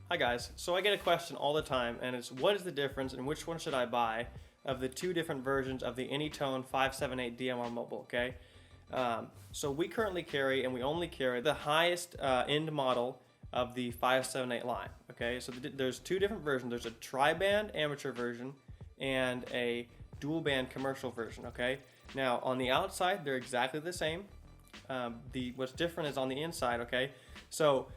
Hi guys, so I get a question all the time, and it's what is the difference and which one should I buy of the two different versions of the AnyTone 578 DMR Mobile, okay? So we currently carry, and we only carry, the highest end model of the 578 line, okay? So there's two different versions. There's a tri-band amateur version and a dual band commercial version, okay? Now on the outside, they're exactly the same. What's different is on the inside, okay? So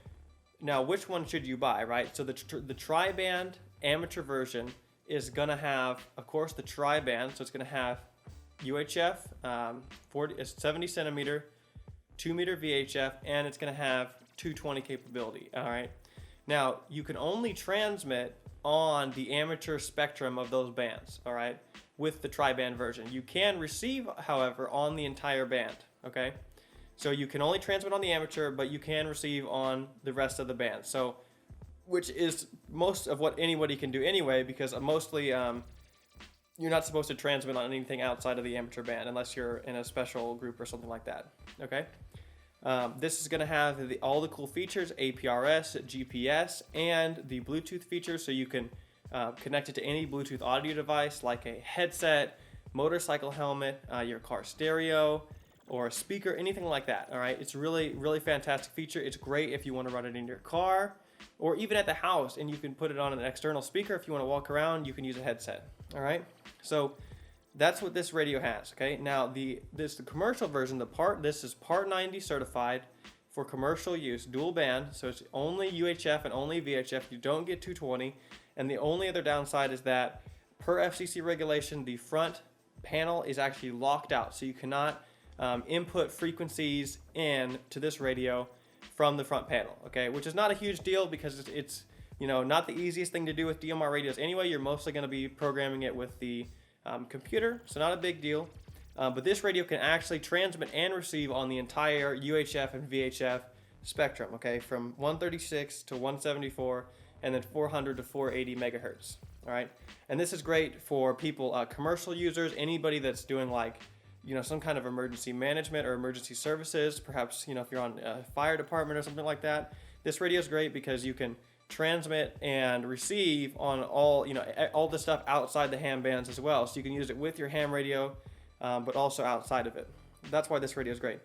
now, which one should you buy, right? So the tri-band amateur version is gonna have, of course, the tri-band. So it's gonna have UHF, 70 centimeter, 2 meter VHF, and it's gonna have 220 capability, all right? Now, you can only transmit on the amateur spectrum of those bands, all right, with the tri-band version. You can receive, however, on the entire band, okay? So you can only transmit on the amateur, but you can receive on the rest of the band. So, which is most of what anybody can do anyway, because mostly you're not supposed to transmit on anything outside of the amateur band unless you're in a special group or something like that. Okay. This is going to have all the cool features: APRS, GPS, and the Bluetooth features, so you can connect it to any Bluetooth audio device like a headset, motorcycle helmet, your car stereo, or a speaker, anything like that, all right? It's really, really fantastic feature. It's great if you want to run it in your car or even at the house, and you can put it on an external speaker. If you want to walk around, you can use a headset, all right? So that's what this radio has, okay? Now, the commercial version, this is Part 90 certified for commercial use, dual band, so it's only UHF and only VHF. You don't get 220, and the only other downside is that per FCC regulation, the front panel is actually locked out, so you cannot input frequencies in to this radio from the front panel, okay? Which is not a huge deal because it's not the easiest thing to do with DMR radios anyway. You're mostly going to be programming it with the computer, so not a big deal. But this radio can actually transmit and receive on the entire UHF and VHF spectrum, okay? From 136 to 174 and then 400 to 480 megahertz, all right? And this is great for people, commercial users, anybody that's doing like some kind of emergency management or emergency services, perhaps, if you're on a fire department or something like that. This radio is great because you can transmit and receive on all the stuff outside the ham bands as well. So you can use it with your ham radio, but also outside of it. That's why this radio is great.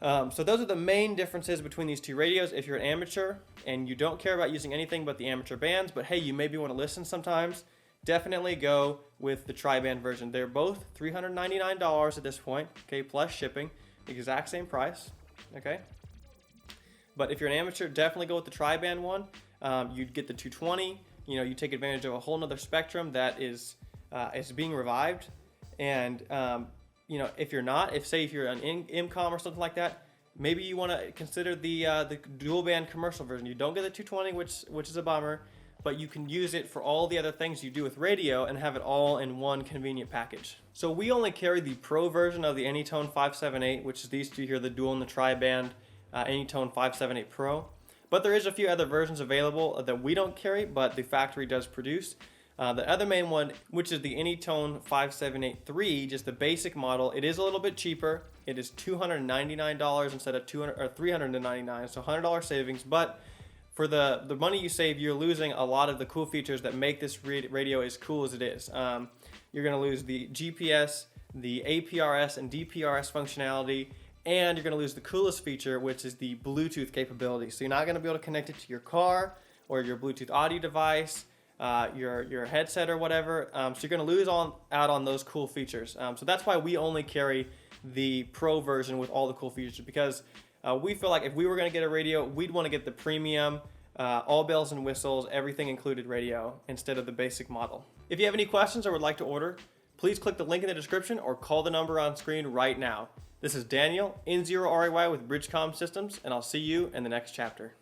So those are the main differences between these two radios. If you're an amateur and you don't care about using anything but the amateur bands, but hey, you maybe want to listen sometimes, definitely go with the tri-band version. They're both $399 at this point, okay, plus shipping, exact same price, okay? But if you're an amateur, definitely go with the tri-band one. You'd get the 220, you take advantage of a whole nother spectrum that is being revived. And, if you're not, if you're an IMCOM or something like that, maybe you want to consider the dual band commercial version. You don't get the 220, which is a bummer, but you can use it for all the other things you do with radio and have it all in one convenient package. So we only carry the Pro version of the AnyTone 578, which is these two here, the dual and the tri-band AnyTone 578 Pro. But there is a few other versions available that we don't carry, but the factory does produce. The other main one, which is the AnyTone 578 3, just the basic model, it is a little bit cheaper. It is $299 instead of $399, so $100 savings, but for the money you save, you're losing a lot of the cool features that make this radio as cool as it is. You're going to lose the GPS, the APRS and DPRS functionality, and you're going to lose the coolest feature, which is the Bluetooth capability. So you're not going to be able to connect it to your car or your Bluetooth audio device, your headset or whatever. So you're going to lose out on those cool features. So that's why we only carry the Pro version with all the cool features, because we feel like if we were going to get a radio, we'd want to get the premium, all bells and whistles, everything included radio instead of the basic model. If you have any questions or would like to order, please click the link in the description or call the number on screen right now. This is Daniel, N0RAY with BridgeCom Systems, and I'll see you in the next chapter.